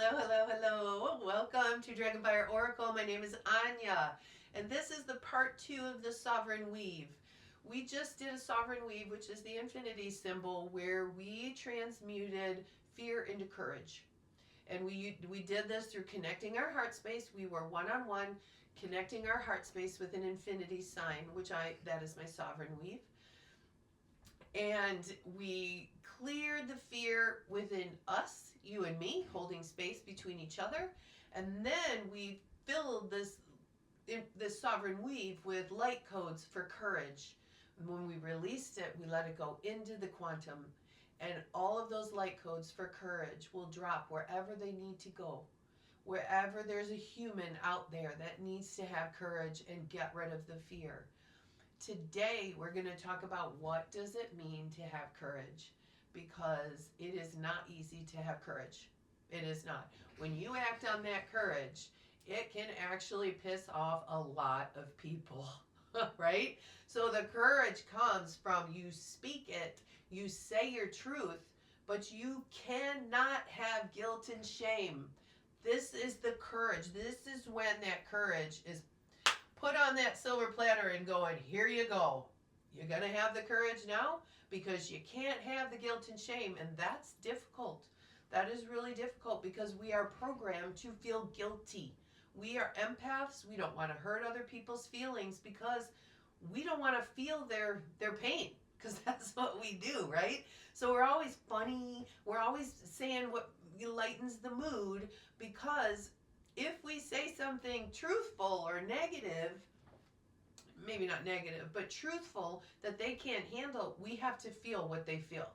Hello. Welcome to Dragonfire Oracle. My name is Anja, and this is the part 2 of the Sovereign Weave. We just did a Sovereign Weave, which is the infinity symbol, where we transmuted fear into courage. And we did this through connecting our heart space. We were one-on-one, connecting our heart space with an infinity sign, that is my Sovereign Weave. And we cleared the fear within us, you and me, holding space between each other. And then we filled this Sovereign Weave with light codes for courage. And when we released it, we let it go into the quantum. And all of those light codes for courage will drop wherever they need to go. Wherever there's a human out there that needs to have courage and get rid of the fear. Today, we're going to talk about what does it mean to have courage, because it is not easy to have courage. It is not. When you act on that courage, it can actually piss off a lot of people, right? So the courage comes from you speak it, you say your truth, but you cannot have guilt and shame. This is the courage. This is when that courage is put on that silver platter and going, here you go. You're going to have the courage now because you can't have the guilt and shame. And that's difficult. That is really difficult because we are programmed to feel guilty. We are empaths. We don't want to hurt other people's feelings because we don't want to feel their pain, because that's what we do, right? So we're always funny. We're always saying what lightens the mood, because if we say something truthful or negative, maybe not negative, but truthful, that they can't handle, we have to feel what they feel.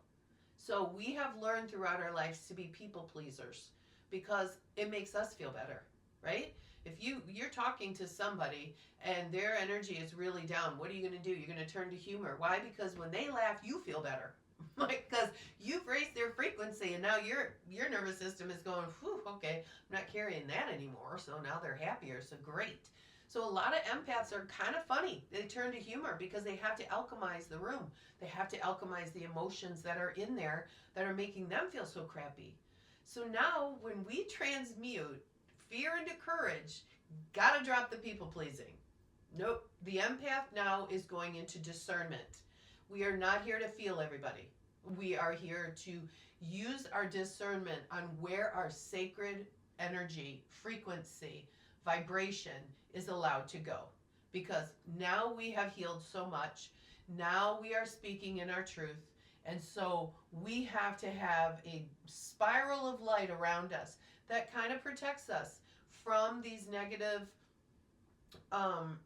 So we have learned throughout our lives to be people pleasers because it makes us feel better, right? If you're talking to somebody and their energy is really down, what are you going to do? You're going to turn to humor. Why? Because when they laugh, you feel better. Because you've raised their frequency, and now your nervous system is going, whew, okay, I'm not carrying that anymore, so now they're happier, so great. So a lot of empaths are kind of funny. They turn to humor because they have to alchemize the room. They have to alchemize the emotions that are in there that are making them feel so crappy. So now when we transmute fear into courage, gotta drop the people pleasing. Nope, the empath now is going into discernment. We are not here to feel everybody. We are here to use our discernment on where our sacred energy, frequency, vibration is allowed to go. Because now we have healed so much. Now we are speaking in our truth. And so we have to have a spiral of light around us that kind of protects us from these negative,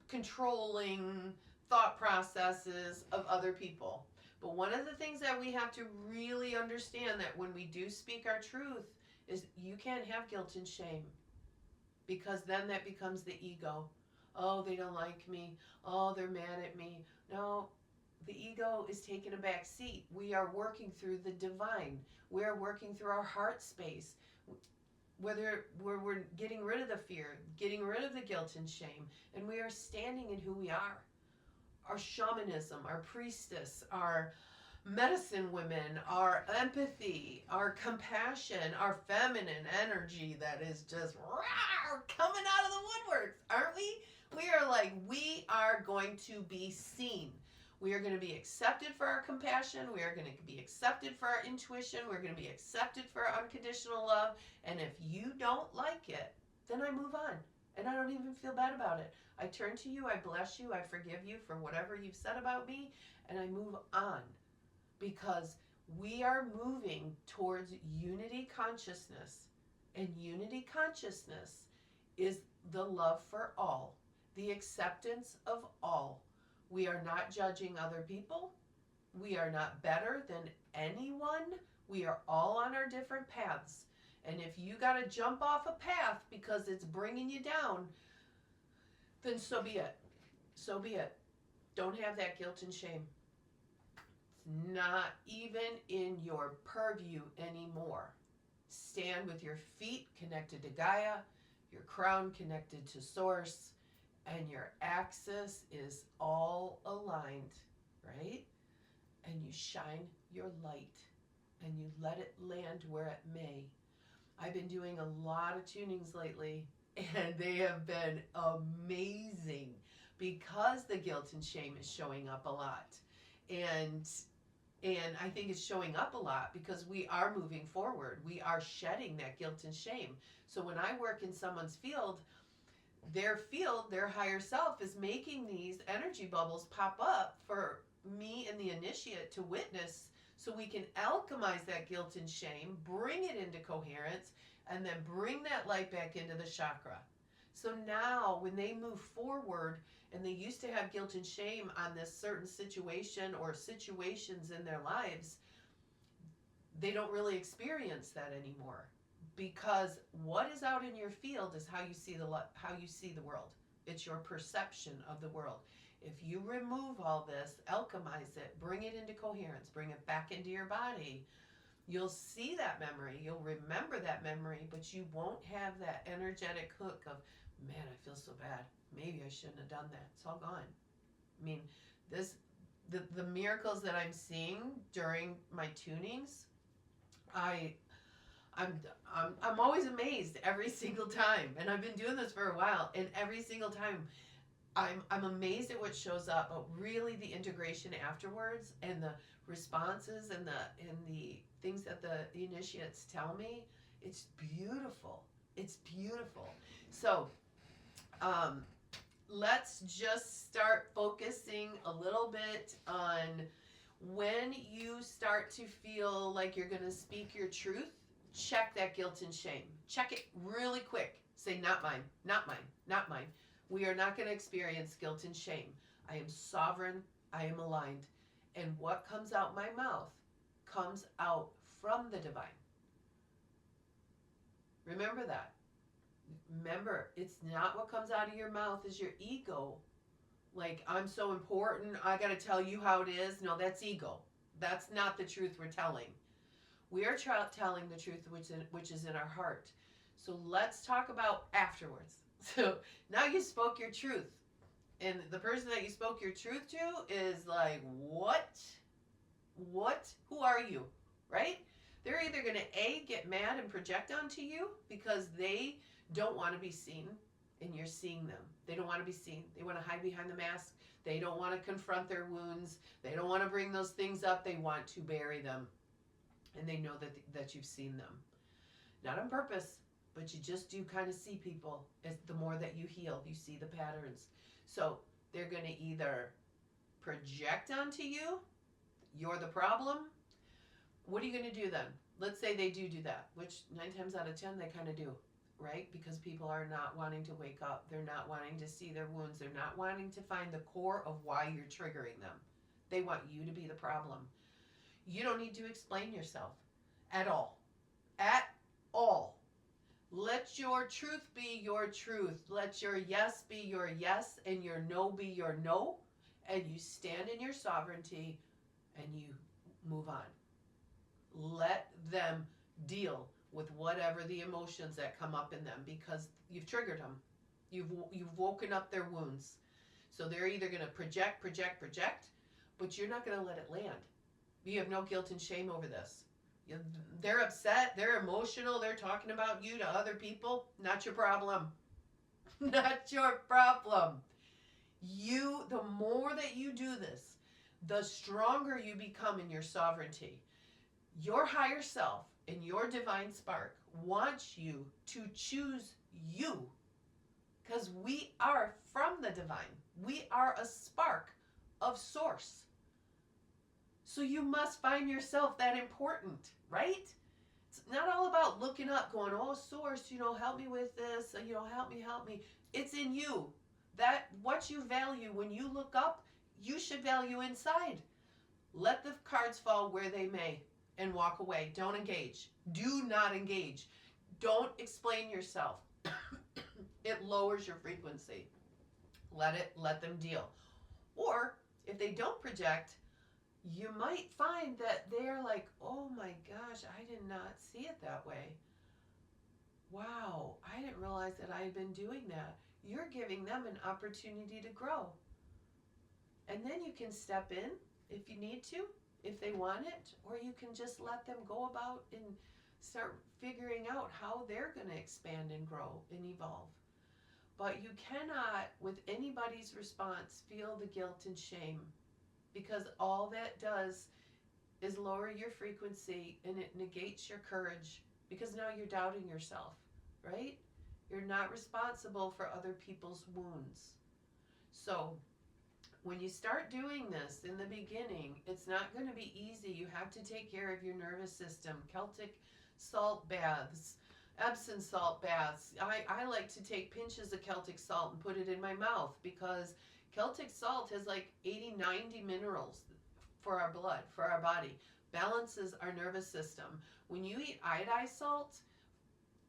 controlling thought processes of other people. But one of the things that we have to really understand, that when we do speak our truth, is you can't have guilt and shame, because then that becomes the ego. Oh, they don't like me. Oh, they're mad at me. No, the ego is taking a back seat. We are working through the divine. We are working through our heart space. Whether we're getting rid of the fear, getting rid of the guilt and shame, and we are standing in who we are. Our shamanism, our priestess, our medicine women, our empathy, our compassion, our feminine energy that is just coming out of the woodworks, aren't we? We are going to be seen. We are going to be accepted for our compassion. We are going to be accepted for our intuition. We're going to be accepted for our unconditional love. And if you don't like it, then I move on. And I don't even feel bad about it. I turn to you, I bless you, I forgive you for whatever you've said about me, and I move on. Because we are moving towards unity consciousness. And unity consciousness is the love for all, the acceptance of all. We are not judging other people. We are not better than anyone. We are all on our different paths. And if you got to jump off a path because it's bringing you down, then so be it. So be it. Don't have that guilt and shame. It's not even in your purview anymore. Stand with your feet connected to Gaia, your crown connected to Source, and your axis is all aligned, right? And you shine your light and you let it land where it may. I I've been doing a lot of tunings lately, and they have been amazing because the guilt and shame is showing up a lot. And I think it's showing up a lot because we are moving forward. We are shedding that guilt and shame. So when I work in someone's field, their higher self is making these energy bubbles pop up for me and the initiate to witness, so we can alchemize that guilt and shame, bring it into coherence, and then bring that light back into the chakra. So now when they move forward and they used to have guilt and shame on this certain situation or situations in their lives, they don't really experience that anymore, because what is out in your field is how you see the world. It's your perception of the world. If you remove all this, alchemize it, bring it into coherence, bring it back into your body, you'll see that memory, you'll remember that memory, but you won't have that energetic hook of, man, I feel so bad. Maybe I shouldn't have done that. It's all gone. I mean, the miracles that I'm seeing during my tunings, I'm always amazed every single time, and I've been doing this for a while, and every single time I'm amazed at what shows up, but really the integration afterwards and the responses and the things that the initiates tell me, it's beautiful. It's beautiful. So let's just start focusing a little bit on when you start to feel like you're going to speak your truth. Check that guilt and shame. Check it really quick. Say, not mine, not mine, not mine. We are not going to experience guilt and shame. I am sovereign. I am aligned. And what comes out my mouth comes out from the divine. Remember that. Remember, it's not what comes out of your mouth is your ego. Like, I'm so important, I got to tell you how it is. No, that's ego. That's not the truth we're telling. We are telling the truth which is in our heart. So let's talk about afterwards. So now you spoke your truth. And the person that you spoke your truth to is like, what? What? Who are you? Right? They're either going to A, get mad and project onto you because they don't want to be seen and you're seeing them. They don't want to be seen. They want to hide behind the mask. They don't want to confront their wounds. They don't want to bring those things up. They want to bury them. And they know that you've seen them. Not on purpose, but you just do kind of see people. As the more that you heal, you see the patterns. So they're going to either project onto you, you're the problem. What are you going to do then? Let's say they do that, which 9 times out of 10 they kind of do, right? Because people are not wanting to wake up. They're not wanting to see their wounds. They're not wanting to find the core of why you're triggering them. They want you to be the problem. You don't need to explain yourself at all. At all. Let your truth be your truth. Let your yes be your yes and your no be your no. And you stand in your sovereignty and you move on. Let them deal with whatever the emotions that come up in them because you've triggered them. You've woken up their wounds. So they're either going to project, but you're not going to let it land. You have no guilt and shame over this. They're upset. They're emotional. They're talking about you to other people. Not your problem. Not your problem. The more that you do this, the stronger you become in your sovereignty. Your higher self and your divine spark wants you to choose you. Because we are from the divine. We are a spark of source. So you must find yourself that important, right? It's not all about looking up, going, oh, source, help me with this, help me. It's in you. That what you value when you look up, you should value inside. Let the cards fall where they may and walk away. Don't engage. Do not engage. Don't explain yourself. It lowers your frequency. Let them deal. Or if they don't project, you might find that they're like, oh my gosh, I did not see it that way. Wow, I didn't realize that I had been doing that. You're giving them an opportunity to grow. And then you can step in if you need to, if they want it, or you can just let them go about in start figuring out how they're going to expand and grow and evolve. But you cannot, with anybody's response, feel the guilt and shame, because all that does is lower your frequency and it negates your courage, because now you're doubting yourself, right? You're not responsible for other people's wounds. So when you start doing this in the beginning, it's not going to be easy. You have to take care of your nervous system. Celtic salt baths, Epsom salt baths. I like to take pinches of Celtic salt and put it in my mouth, because Celtic salt has like 80, 90 minerals for our blood, for our body, balances our nervous system. When you eat iodized salt,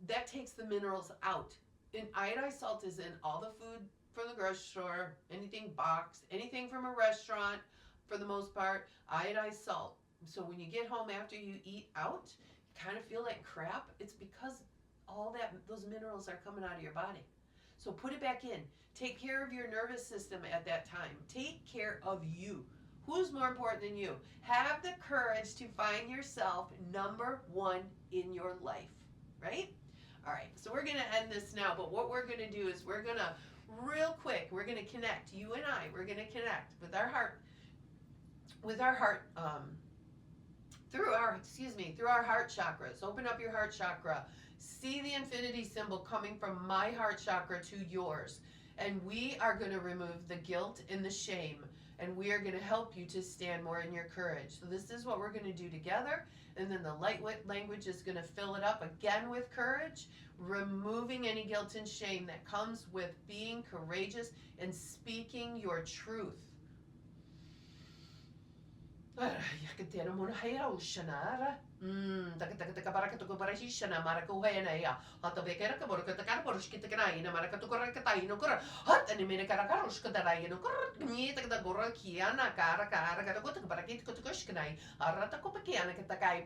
that takes the minerals out. And iodized salt is in all the food from the grocery store, anything boxed, anything from a restaurant, for the most part, iodized salt. So when you get home after you eat out, you kind of feel like crap. It's because all those minerals are coming out of your body. So put it back in. Take care of your nervous system at that time. Take care of you. Who's more important than you? Have the courage to find yourself number one in your life, right? All right, so we're going to end this now, but what we're going to do is we're going to, real quick, we're going to connect, you and I, we're going to connect with our heart, through our heart chakras. Open up your heart chakra. See the infinity symbol coming from my heart chakra to yours. And we are going to remove the guilt and the shame. And we are going to help you to stand more in your courage. So this is what we're going to do together. And then the light language is going to fill it up again with courage, removing any guilt and shame that comes with being courageous and speaking your truth.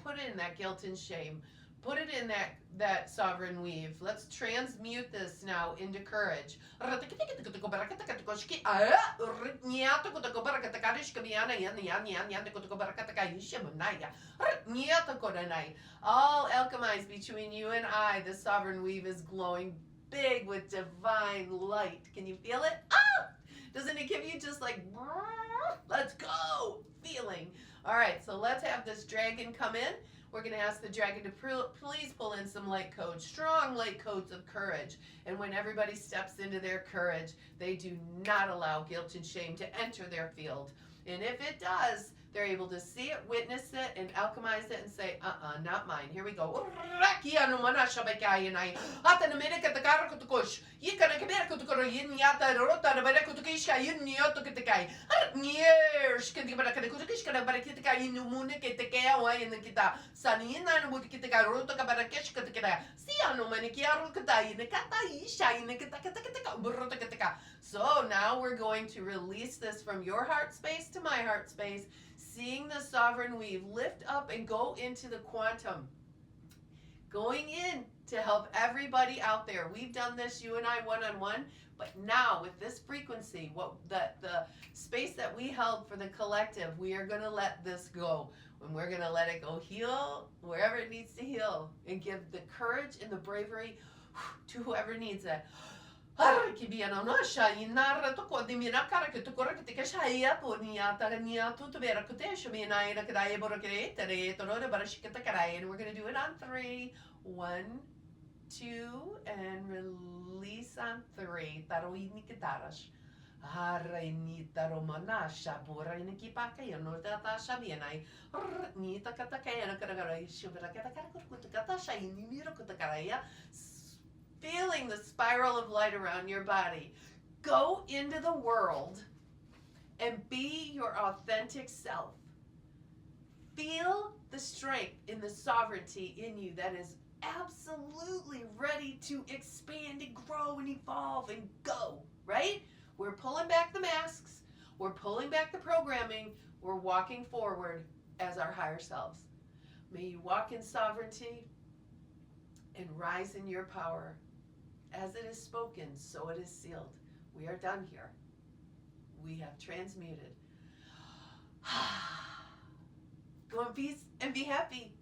Put in that guilt and shame. Put it in that sovereign weave. Let's transmute this now into courage. All alchemized between you and I. The sovereign weave is glowing big with divine light. Can you feel it? Ah! Doesn't it give you just like, let's go feeling? All right, so let's have this dragon come in. We're going to ask the dragon to please pull in some light codes, strong light codes of courage. And when everybody steps into their courage, they do not allow guilt and shame to enter their field. And if it does, they're able to see it, witness it, and alchemize it and say, not mine. Here we go. So now we're going to release this from your heart space to my heart space, seeing the sovereign weave lift up and go into the quantum, going in to help everybody out there. We've done this, you and I, one-on-one, but now with this frequency, the space that we held for the collective, we are going to let this go. And we're going to let it go heal wherever it needs to heal, and give the courage and the bravery to whoever needs it. And we're going to do it on 3. 1, 2, and release on 3. Feeling the spiral of light around your body. Go into the world and be your authentic self. Feel the strength in the sovereignty in you that is absolutely ready to expand and grow and evolve and go, right? We're pulling back the masks. We're pulling back the programming. We're walking forward as our higher selves. May you walk in sovereignty and rise in your power. As it is spoken, so it is sealed. We are done here. We have transmuted. Go in peace and be happy.